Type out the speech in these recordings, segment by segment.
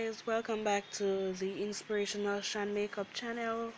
guys, welcome back to the Inspirational Shan Makeup channel.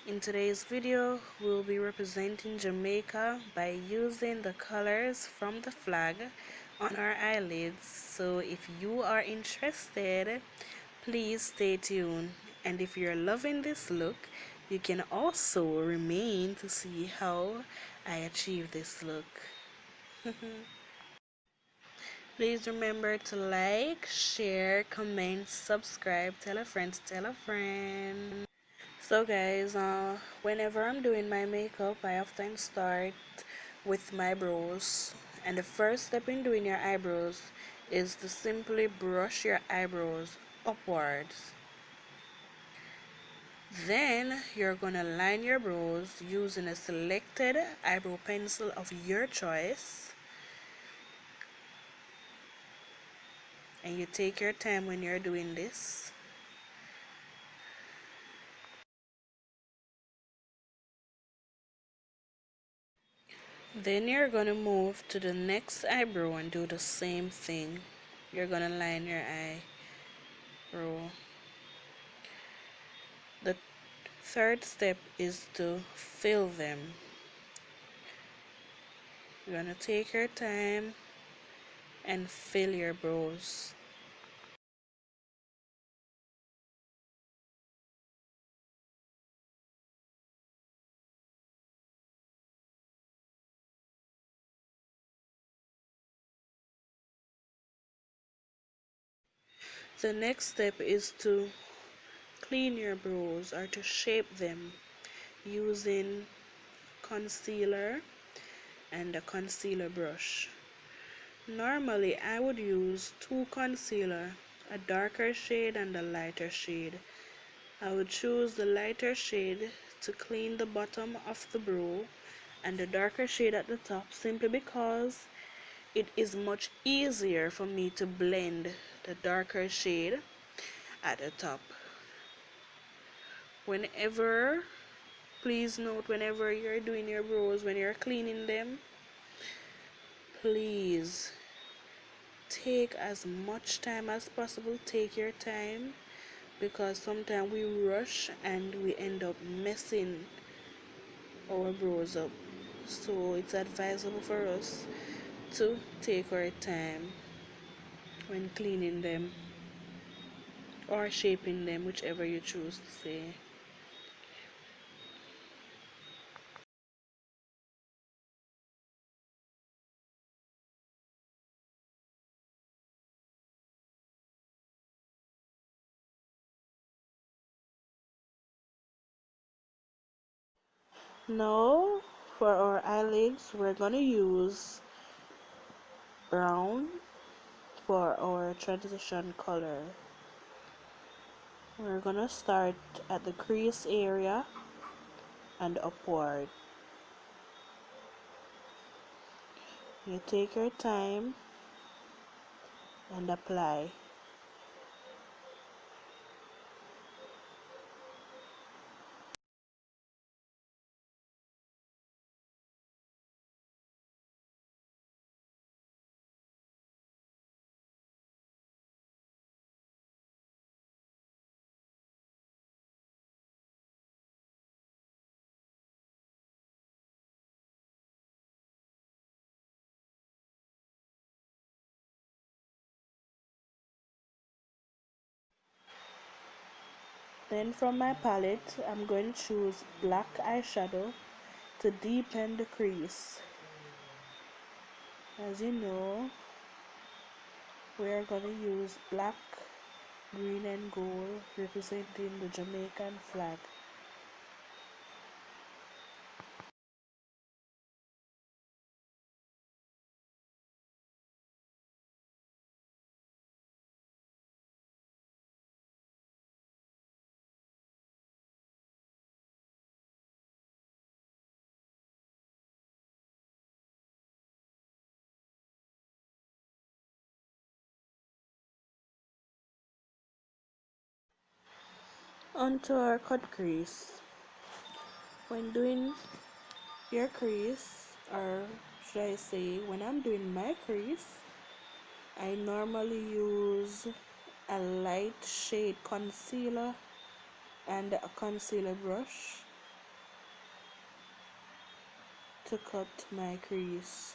In today's video, we'll be representing Jamaica by using the colors from the flag on our eyelids. So if you are interested, please stay tuned. And if you're loving this look, you can also remain to see how I achieve this look. Please remember to like, share, comment, subscribe, tell a friend to tell a friend. So guys, whenever I'm doing my makeup, I often start with my brows. And the first step in doing your eyebrows is to simply brush your eyebrows upwards. Then you're gonna line your brows using a selected eyebrow pencil of your choice. And you take your time when you're doing this. Then you're gonna move to the next eyebrow and do the same thing. You're gonna line your eyebrow. The third step is to fill them. You're gonna take your time and fill your brows. The next step is to clean your brows or to shape them using concealer and a concealer brush. Normally I would use two concealer, a darker shade and a lighter shade. I would choose the lighter shade to clean the bottom of the brow and the darker shade at the top simply because it is much easier for me to blend the darker shade at the top. Whenever, please note, whenever you're doing your brows, when you're cleaning them, please take as much time as possible. Take your time because sometimes we rush and we end up messing our brows up. So it's advisable for us to take our time when cleaning them or shaping them, whichever you choose to say. Now for our eyelids, we're gonna use brown for our transition color. We're gonna start at the crease area and upward. You take your time and apply. Then from my palette, I'm going to choose black eyeshadow to deepen the crease. As you know, we are going to use black, green and gold representing the Jamaican flag. Onto our cut crease. When doing your crease, or should I say when I'm doing my crease, I normally use a light shade concealer and a concealer brush to cut my crease.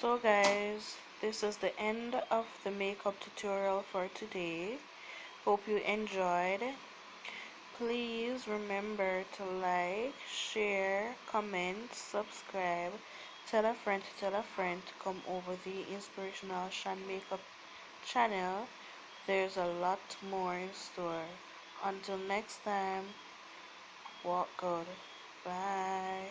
So guys, this is the end of the makeup tutorial for today. Hope you enjoyed. Please remember to like, share, comment, subscribe, tell a friend to tell a friend to come over the Inspirational Shan Makeup channel. There's a lot more in store. Until next time, walk good. Bye.